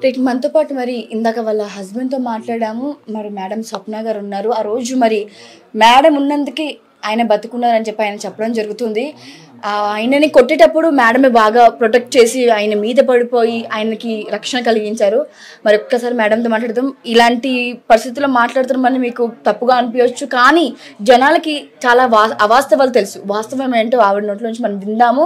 Right. మనతో పాటు మరి ఇందాక వాళ్ళ హస్బెండ్తో మాట్లాడాము. మరి మేడం స్వప్న గారు ఉన్నారు. ఆ రోజు మరి మేడం ఉన్నందుకే ఆయన బతుకున్నారని చెప్పి ఆయన చెప్పడం జరుగుతుంది. ఆయనని కొట్టేటప్పుడు మేడమే బాగా ప్రొటెక్ట్ చేసి ఆయన మీద పడిపోయి ఆయనకి రక్షణ కలిగించారు. మరి ఒక్కసారి మేడంతో మాట్లాడదాం. ఇలాంటి పరిస్థితుల్లో మాట్లాడుతారు మరి మీకు తప్పుగా అనిపించవచ్చు, కానీ జనాలకి చాలా అవాస్తవాలు తెలుసు. వాస్తవం ఏంటో ఆవిడ నోట్ల నుంచి మనం విందాము.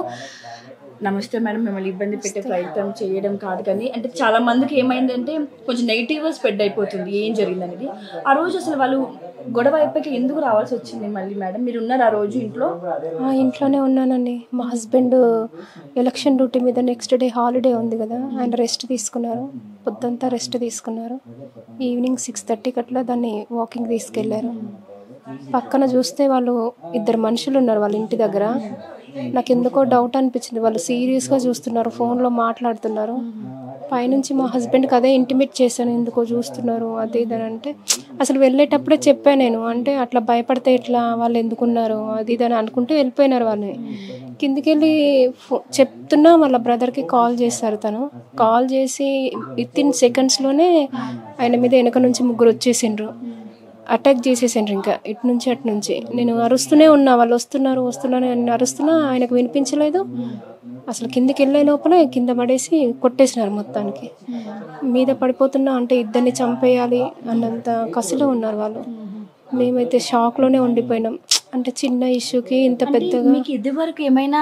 నమస్తే మేడం, మిమ్మల్ని ఇబ్బంది పెట్టే ప్రయత్నం చేయడం కాదు, కానీ అంటే చాలా మందికి ఏమైందంటే కొంచెం నెగిటివ్గా స్ప్రెడ్ అయిపోతుంది ఏం జరిగిందనేది. ఆ రోజు అసలు వాళ్ళు గొడవ అయిపోయి ఎందుకు రావాల్సి వచ్చింది మళ్ళీ మేడం? మీరు ఉన్నారు ఆ రోజు ఇంట్లో? ఇంట్లోనే ఉన్నానండి. మా హస్బెండ్ ఎలక్షన్ డ్యూటీ మీద నెక్స్ట్ డే హాలిడే ఉంది కదా, ఆయన రెస్ట్ తీసుకున్నారు. పొద్దంతా రెస్ట్ తీసుకున్నారు. ఈవినింగ్ 6:30కి అట్లా దాన్ని వాకింగ్ తీసుకెళ్లారు. పక్కన చూస్తే వాళ్ళు ఇద్దరు మనుషులు ఉన్నారు వాళ్ళ ఇంటి దగ్గర. నాకు ఎందుకో డౌట్ అనిపించింది. వాళ్ళు సీరియస్గా చూస్తున్నారు, ఫోన్లో మాట్లాడుతున్నారు. పైనుంచి మా హస్బెండ్కి అదే ఇంటిమేట్ చేశాను, ఎందుకో చూస్తున్నారు అది ఇదని. అంటే అసలు వెళ్ళేటప్పుడే చెప్పాను నేను, అంటే అట్లా భయపడితే ఇట్లా వాళ్ళు ఎందుకున్నారు అది ఇదని అనుకుంటూ వెళ్ళిపోయినారు. వాళ్ళని కిందికి వెళ్ళి చెప్తున్నా వాళ్ళ బ్రదర్కి కాల్ చేశారు. తను కాల్ చేసి వితిన్ సెకండ్స్లోనే ఆయన మీద వెనక నుంచి ముగ్గురు వచ్చేసిండ్రు, అటాక్ చేసేసాను. ఇంకా ఇటు నుంచి అటు నుంచి నేను అరుస్తూనే ఉన్నా, వాళ్ళు వస్తున్నారు నేను అరుస్తున్నా, ఆయనకు వినిపించలేదు. అసలు కిందికి వెళ్ళే లోపల కింద పడేసి కొట్టేసినారు మొత్తానికి. మీద పడిపోతున్నా అంటే ఇద్దరిని చంపేయాలి అన్నంత కసిలో ఉన్నారు వాళ్ళు. మేమైతే షాక్లోనే ఉండిపోయినాం. అంటే చిన్న ఇష్యూకి ఇంత పెద్దగా. మీకు ఇదివరకు ఏమైనా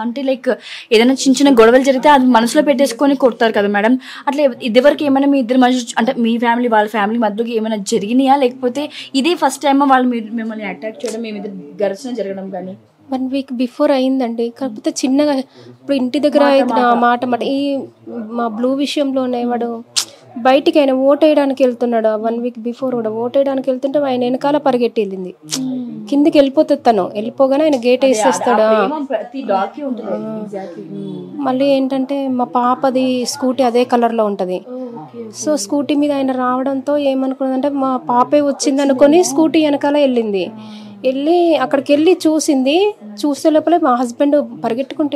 అంటే లైక్ ఏదైనా చిన్న చిన్న గొడవలు జరిగితే అది మనసులో పెట్టేసుకొని కొడతారు కదా మేడం, అట్లా ఇదివరకు ఏమైనా మీ ఇద్దరు మధ్య అంటే మీ ఫ్యామిలీ వాళ్ళ ఫ్యామిలీ మధ్యలోకి ఏమైనా జరిగినాయా, లేకపోతే ఇదే ఫస్ట్ టైం వాళ్ళు మిమ్మల్ని అటాక్ చేయడం, మీ మీద ఘర్షణ జరగడం కానీ? 1 వీక్ బిఫోర్ అయిందండి. కాకపోతే చిన్నగా ఇప్పుడు ఇంటి దగ్గర మాట ఈ మా బ్లూ విషయంలోనే వాడు బయటికి ఆయన ఓటేయడానికి వెళ్తున్నాడు. 1 వీక్ బిఫోర్ కూడా ఓటేయడానికి వెళ్తుంటే ఆయన వెనకాల పరిగెట్టి వెళ్ళింది. కిందికి వెళ్ళిపోతుంది, తను వెళ్ళిపోగానే ఆయన గేట్ వేసేస్తాడు. మళ్ళీ ఏంటంటే మా పాపది స్కూటీ అదే కలర్లో ఉంటుంది. సో స్కూటీ మీద ఆయన రావడంతో ఏమనుకున్నదంటే మా పాపే వచ్చింది అనుకొని స్కూటీ వెనకాల వెళ్ళి అక్కడికి వెళ్ళి చూసే లోపలే మా హస్బెండ్ పరిగెట్టుకుంటూ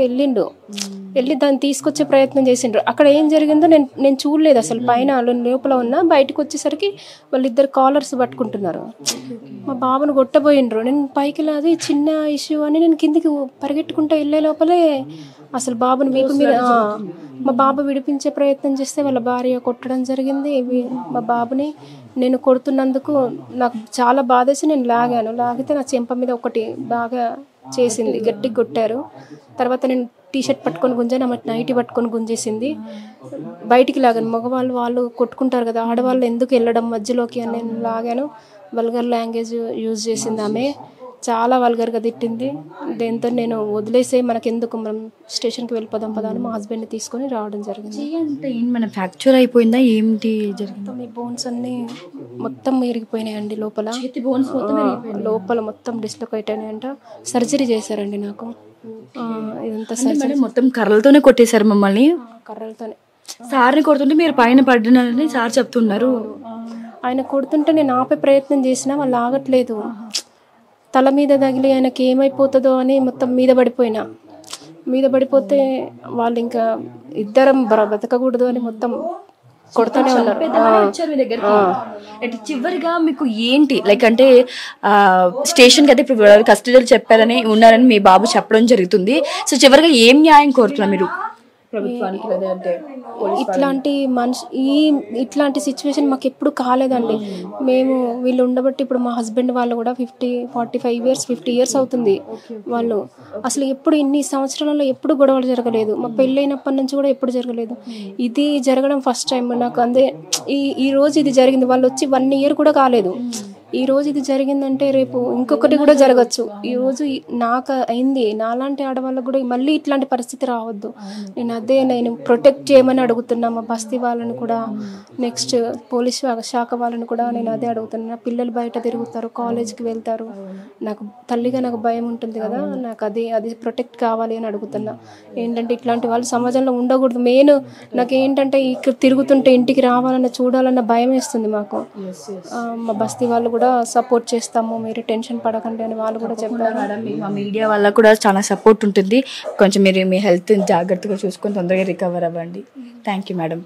వెళ్ళి దాన్ని తీసుకొచ్చే ప్రయత్నం చేసిండ్రు. అక్కడ ఏం జరిగిందో నేను చూడలేదు అసలు. పైన లోపల ఉన్నా, బయటకు వచ్చేసరికి వాళ్ళిద్దరు కాలర్స్ పట్టుకుంటున్నారు. మా బాబును కొట్టబోయిండ్రు. నేను పైకి అది చిన్న ఇష్యూ అని నేను కిందికి పరిగెట్టుకుంటూ వెళ్ళే లోపలే అసలు బాబుని వీపు మీద మా బాబు విడిపించే ప్రయత్నం చేస్తే వాళ్ళ భార్య కొట్టడం జరిగింది. మా బాబుని నేను కొడుతున్నందుకు నాకు చాలా బాధేసి నేను లాగితే నా చెంప మీద ఒకటి బాగా చేసింది, గట్టిగా కొట్టారు. తర్వాత నేను టీషర్ట్ పట్టుకొని గుంజాను, ఆమె నైటీ పట్టుకొని గుంజేసింది. బయటికి లాగాను. మగవాళ్ళు వాళ్ళు కొట్టుకుంటారు కదా, ఆడవాళ్ళు ఎందుకు వెళ్ళడం మధ్యలోకి అని నేను లాగాను. వల్గర్ లాంగ్వేజ్ యూజ్ చేసింది ఆమె, చాలా వల్గర్గా తిట్టింది. దీంతో నేను వదిలేసే మనకెందుకు, మనం స్టేషన్కి వెళ్ళిపోదాం పదా అని మా హస్బెండ్ని తీసుకొని రావడం జరిగింది. అంటే మన ఫ్రాక్చర్ అయిపోయిందా ఏంటి జరిగింది? మీ బోన్స్ అన్నీ మొత్తం ఇరిగిపోయినాయండి. లోపల లోపల మొత్తం డిస్లొకేట్ అయినాయంట. సర్జరీ చేశారండి నాకు. ఇదంతా సర్జరీ మొత్తం కర్రలతోనే కొట్టేశారు మమ్మల్ని. కర్రలతోనే. సార్ని కొడుతుంటే మీరు పైన పడినారని సార్ చెప్తున్నారు. ఆయన కొడుతుంటే నేను ఆపే ప్రయత్నం చేసినా వాళ్ళు ఆగట్లేదు. తల మీద తగిలి ఆయనకి ఏమైపోతుందో అని మొత్తం మీద పడిపోతే వాళ్ళు ఇంకా ఇద్దరం బతకకూడదు అని మొత్తం కొడుతూనే ఉన్నారు. చివరిగా మీకు ఏంటి లైక్ అంటే స్టేషన్కి అయితే ఇప్పుడు కస్టడీలో చెప్పారని ఉన్నారని మీ బాబు చెప్పడం జరుగుతుంది. సో చివరిగా ఏం న్యాయం కోరుతున్నారు మీరు ప్రభుత్వానికి? ఇట్లాంటి సిచ్యువేషన్ మాకు ఎప్పుడు కాలేదండి. మేము వీళ్ళు ఉండబట్టి ఇప్పుడు మా హస్బెండ్ వాళ్ళు కూడా 50 ఇయర్స్ అవుతుంది. వాళ్ళు అసలు ఎప్పుడు ఇన్ని సంవత్సరాలలో ఎప్పుడు గొడవలు జరగలేదు. మా పెళ్ళైనప్పటి నుంచి కూడా ఎప్పుడు జరగలేదు. ఇది జరగడం ఫస్ట్ టైం నాకు. అందే ఈ రోజు ఇది జరిగింది. వాళ్ళు వచ్చి 1 year కూడా కాలేదు. ఈ రోజు ఇది జరిగిందంటే రేపు ఇంకొకటి కూడా జరగచ్చు. ఈరోజు నాకు అయింది, నాలాంటి ఆడవాళ్ళకు కూడా మళ్ళీ ఇట్లాంటి పరిస్థితి రావద్దు. నేను ప్రొటెక్ట్ చేయమని అడుగుతున్నా మా బస్తీ వాళ్ళని కూడా, నెక్స్ట్ పోలీస్ శాఖ వాళ్ళని కూడా నేను అదే అడుగుతున్నా. పిల్లలు బయట తిరుగుతారు, కాలేజ్కి వెళ్తారు, నాకు తల్లిగా నాకు భయం ఉంటుంది కదా, నాకు అది ప్రొటెక్ట్ కావాలి అని అడుగుతున్నా. ఏంటంటే ఇట్లాంటి వాళ్ళు సమాజంలో ఉండకూడదు. మెయిన్ నాకు ఏంటంటే ఇక్కడ తిరుగుతుంటే ఇంటికి రావాలన్న చూడాలన్న భయం వేస్తుంది మాకు. మా బస్తీ వాళ్ళు కూడా సపోర్ట్ చేస్తాము, మీరు టెన్షన్ పడకండి అని వాళ్ళు కూడా చెప్పారు. మేడం మా మీడియా వల్ల కూడా చాలా సపోర్ట్ ఉంటుంది. కొంచెం మీరు మీ హెల్త్ జాగ్రత్తగా చూసుకొని తొందరగా రికవర్ అవ్వండి. Thank you madam.